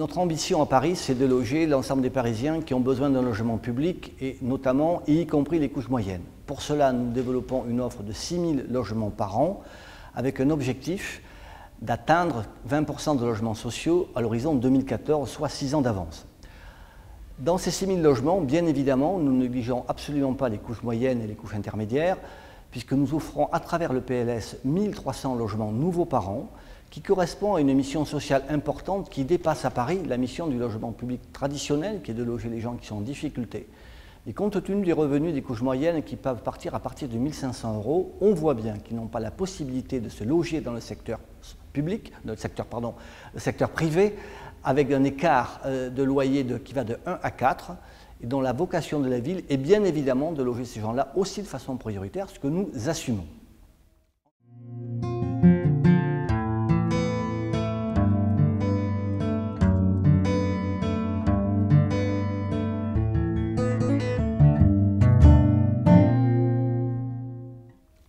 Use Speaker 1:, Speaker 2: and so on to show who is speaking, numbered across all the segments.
Speaker 1: Notre ambition à Paris, c'est de loger l'ensemble des Parisiens qui ont besoin d'un logement public, et notamment, y compris les couches moyennes. Pour cela, nous développons une offre de 6 000 logements par an, avec un objectif d'atteindre 20% de logements sociaux à l'horizon 2014, soit 6 ans d'avance. Dans ces 6 000 logements, bien évidemment, nous ne négligeons absolument pas les couches moyennes et les couches intermédiaires, puisque nous offrons à travers le PLS 1300 logements nouveaux par an, qui correspond à une mission sociale importante qui dépasse à Paris la mission du logement public traditionnel, qui est de loger les gens qui sont en difficulté. Et compte tenu des revenus des couches moyennes qui peuvent partir à partir de 1 500 €, on voit bien qu'ils n'ont pas la possibilité de se loger dans le secteur public, le secteur privé, avec un écart de loyer qui va de 1 à 4, et dont la vocation de la ville est bien évidemment de loger ces gens-là aussi de façon prioritaire, ce que nous assumons.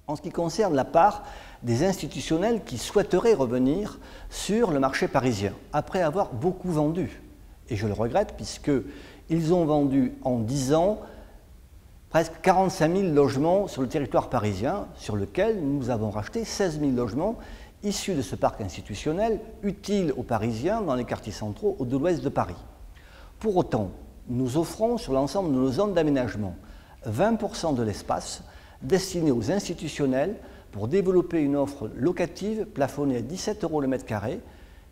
Speaker 1: En ce qui concerne la part des institutionnels qui souhaiteraient revenir sur le marché parisien, après avoir beaucoup vendu. Et je le regrette, puisqu'ils ont vendu en 10 ans presque 45 000 logements sur le territoire parisien, sur lequel nous avons racheté 16 000 logements issus de ce parc institutionnel, utile aux Parisiens dans les quartiers centraux de l'ouest de Paris. Pour autant, nous offrons sur l'ensemble de nos zones d'aménagement 20% de l'espace destiné aux institutionnels pour développer une offre locative plafonnée à 17 € le mètre carré,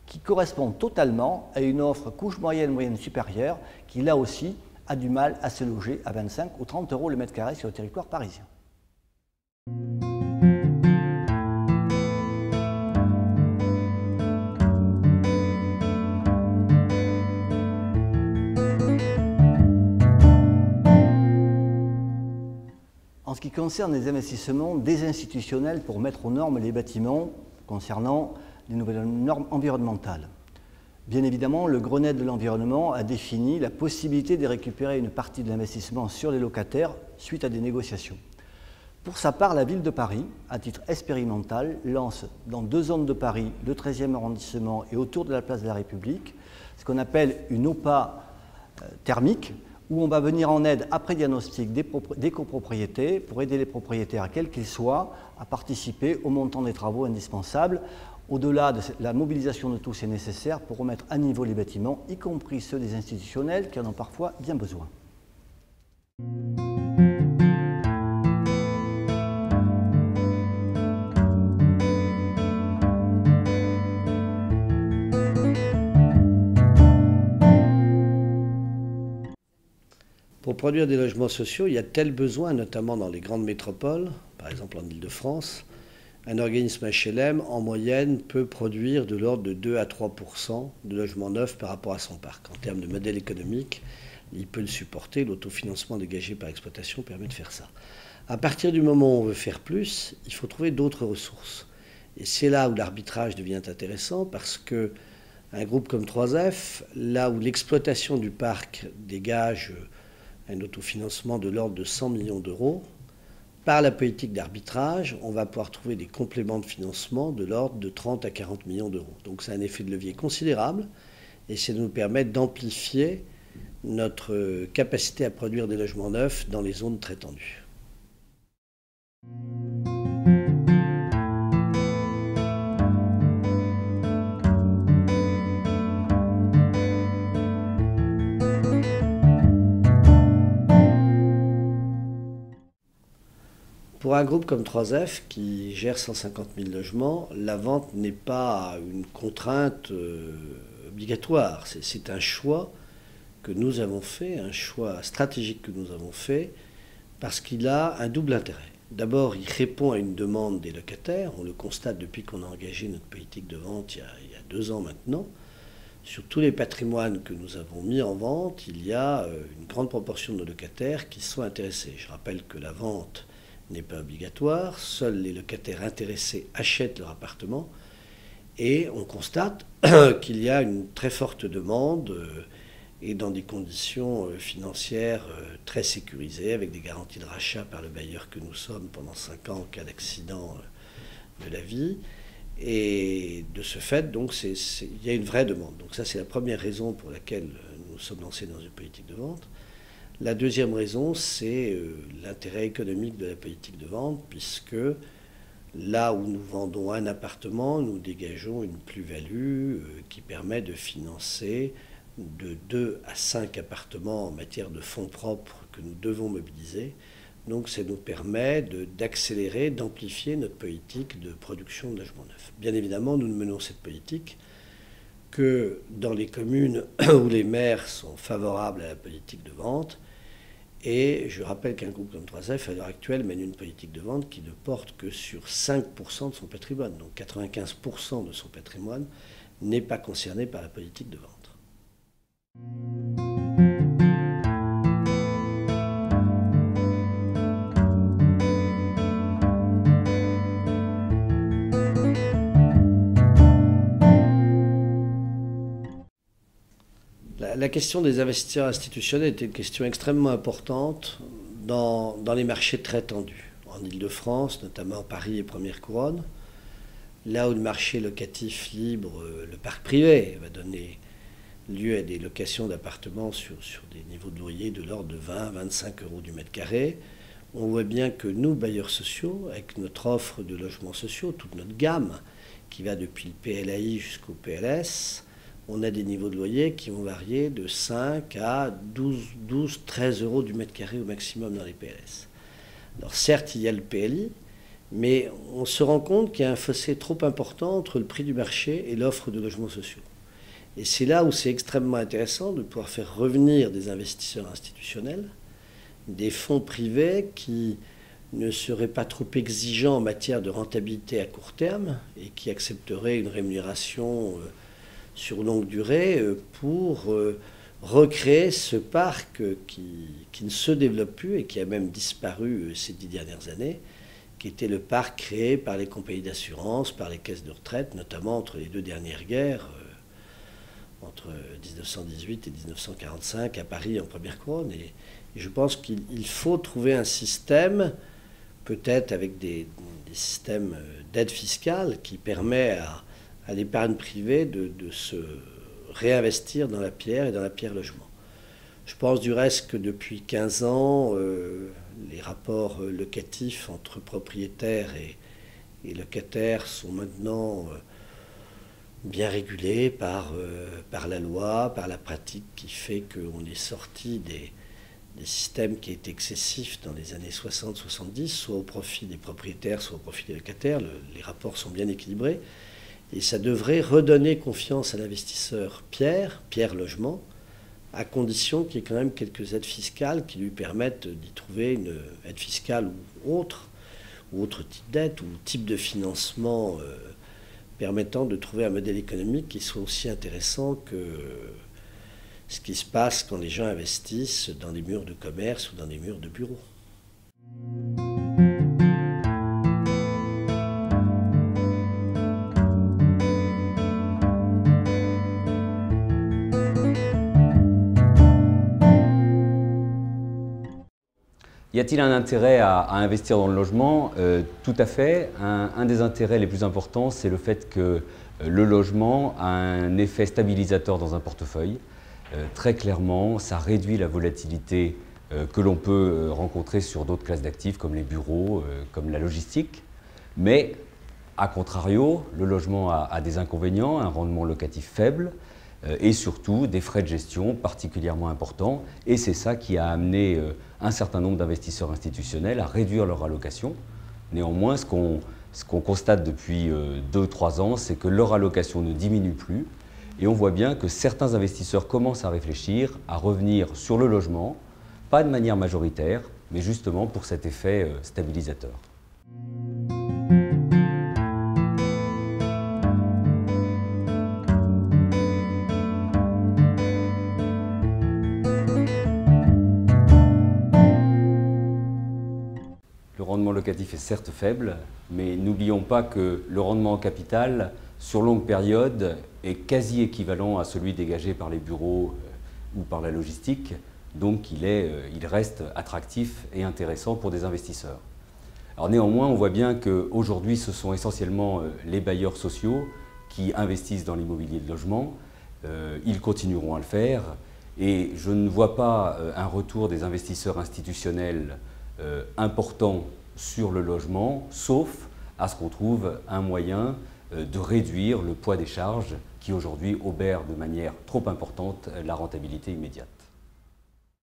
Speaker 1: qui correspond totalement à une offre couche moyenne, moyenne supérieure, qui là aussi a du mal à se loger à 25 ou 30 € le mètre carré sur le territoire parisien. En ce qui concerne les investissements des institutionnels pour mettre aux normes les bâtiments concernant les nouvelles normes environnementales. Bien évidemment, le Grenelle de l'environnement a défini la possibilité de récupérer une partie de l'investissement sur les locataires suite à des négociations. Pour sa part, la ville de Paris, à titre expérimental, lance dans 2 zones de Paris, le 13e arrondissement et autour de la place de la République, ce qu'on appelle une OPA thermique, où on va venir en aide après diagnostic des copropriétés pour aider les propriétaires, quels qu'ils soient, à participer au montant des travaux indispensables. Au-delà de la mobilisation de tous est nécessaire pour remettre à niveau les bâtiments, y compris ceux des institutionnels qui en ont parfois bien besoin.
Speaker 2: Pour produire des logements sociaux, il y a tel besoin, notamment dans les grandes métropoles, par exemple en Île-de-France. Un organisme HLM, en moyenne, peut produire de l'ordre de 2 à 3% de logements neufs par rapport à son parc. En termes de modèle économique, il peut le supporter. L'autofinancement dégagé par exploitation permet de faire ça. À partir du moment où on veut faire plus, il faut trouver d'autres ressources. Et c'est là où l'arbitrage devient intéressant, parce que un groupe comme 3F, là où l'exploitation du parc dégage un autofinancement de l'ordre de 100 millions d'euros, par la politique d'arbitrage, on va pouvoir trouver des compléments de financement de l'ordre de 30 à 40 millions d'euros. Donc c'est un effet de levier considérable, et c'est de nous permettre d'amplifier notre capacité à produire des logements neufs dans les zones très tendues. Pour un groupe comme 3F qui gère 150 000 logements, la vente n'est pas une contrainte obligatoire. C'est un choix que nous avons fait, un choix stratégique que nous avons fait, parce qu'il a un double intérêt. D'abord, il répond à une demande des locataires. On le constate depuis qu'on a engagé notre politique de vente il y a 2 ans maintenant. Sur tous les patrimoines que nous avons mis en vente, il y a une grande proportion de locataires qui sont intéressés. Je rappelle que la vente n'est pas obligatoire, seuls les locataires intéressés achètent leur appartement, et on constate qu'il y a une très forte demande et dans des conditions financières très sécurisées, avec des garanties de rachat par le bailleur que nous sommes pendant 5 ans en cas d'accident de la vie. Et de ce fait, donc, il y a une vraie demande. Donc ça, c'est la première raison pour laquelle nous sommes lancés dans une politique de vente. La deuxième raison, c'est l'intérêt économique de la politique de vente, puisque là où nous vendons un appartement, nous dégageons une plus-value qui permet de financer de 2 à 5 appartements en matière de fonds propres que nous devons mobiliser. Donc ça nous permet d'accélérer, d'amplifier notre politique de production de logements neufs. Bien évidemment, nous ne menons cette politique que dans les communes où les maires sont favorables à la politique de vente. Et je rappelle qu'un groupe comme 3F, à l'heure actuelle, mène une politique de vente qui ne porte que sur 5% de son patrimoine. Donc 95% de son patrimoine n'est pas concerné par la politique de vente. La question des investisseurs institutionnels était une question extrêmement importante dans les marchés très tendus. En Île-de-France, notamment Paris et Première Couronne, là où le marché locatif libre, le parc privé, va donner lieu à des locations d'appartements sur des niveaux de loyer de l'ordre de 20 à 25 euros du mètre carré. On voit bien que nous, bailleurs sociaux, avec notre offre de logements sociaux, toute notre gamme, qui va depuis le PLAI jusqu'au PLS, on a des niveaux de loyer qui vont varier de 5 à 12, 13 euros du mètre carré au maximum dans les PLS. Alors certes, il y a le PLI, mais on se rend compte qu'il y a un fossé trop important entre le prix du marché et l'offre de logements sociaux. Et c'est là où c'est extrêmement intéressant de pouvoir faire revenir des investisseurs institutionnels, des fonds privés qui ne seraient pas trop exigeants en matière de rentabilité à court terme et qui accepteraient une rémunération sur longue durée pour recréer ce parc qui ne se développe plus et qui a même disparu ces 10 dernières années, qui était le parc créé par les compagnies d'assurance, par les caisses de retraite, notamment entre les deux dernières guerres, entre 1918 et 1945 à Paris en Première Couronne. Et je pense qu'il faut trouver un système, peut-être avec des systèmes d'aide fiscale, qui permet à l'épargne privée de se réinvestir dans la pierre et dans la pierre logement. Je pense du reste que depuis 15 ans, les rapports locatifs entre propriétaires et locataires sont maintenant bien régulés par la loi, par la pratique qui fait qu'on est sorti des systèmes qui étaient excessifs dans les années 60-70, soit au profit des propriétaires, soit au profit des locataires. Les rapports sont bien équilibrés. Et ça devrait redonner confiance à l'investisseur Pierre Logement, à condition qu'il y ait quand même quelques aides fiscales qui lui permettent d'y trouver une aide fiscale ou autre type d'aide ou type de financement permettant de trouver un modèle économique qui soit aussi intéressant que ce qui se passe quand les gens investissent dans des murs de commerce ou dans des murs de bureaux.
Speaker 3: Y a-t-il un intérêt à investir dans le logement? Tout à fait. Un des intérêts les plus importants, c'est le fait que le logement a un effet stabilisateur dans un portefeuille. Très clairement, ça réduit la volatilité que l'on peut rencontrer sur d'autres classes d'actifs comme les bureaux, comme la logistique. Mais, à contrario, le logement a des inconvénients, un rendement locatif faible, et surtout des frais de gestion particulièrement importants. Et c'est ça qui a amené un certain nombre d'investisseurs institutionnels à réduire leur allocation. Néanmoins, ce qu'on constate depuis 2-3 ans, c'est que leur allocation ne diminue plus. Et on voit bien que certains investisseurs commencent à réfléchir à revenir sur le logement, pas de manière majoritaire, mais justement pour cet effet stabilisateur. Le rendement locatif est certes faible, mais n'oublions pas que le rendement en capital, sur longue période, est quasi équivalent à celui dégagé par les bureaux ou par la logistique. Donc il reste attractif et intéressant pour des investisseurs. Alors néanmoins, on voit bien qu'aujourd'hui, ce sont essentiellement les bailleurs sociaux qui investissent dans l'immobilier de logement. Ils continueront à le faire et je ne vois pas un retour des investisseurs institutionnels important sur le logement, sauf à ce qu'on trouve un moyen de réduire le poids des charges qui aujourd'hui obèrent de manière trop importante la rentabilité immédiate.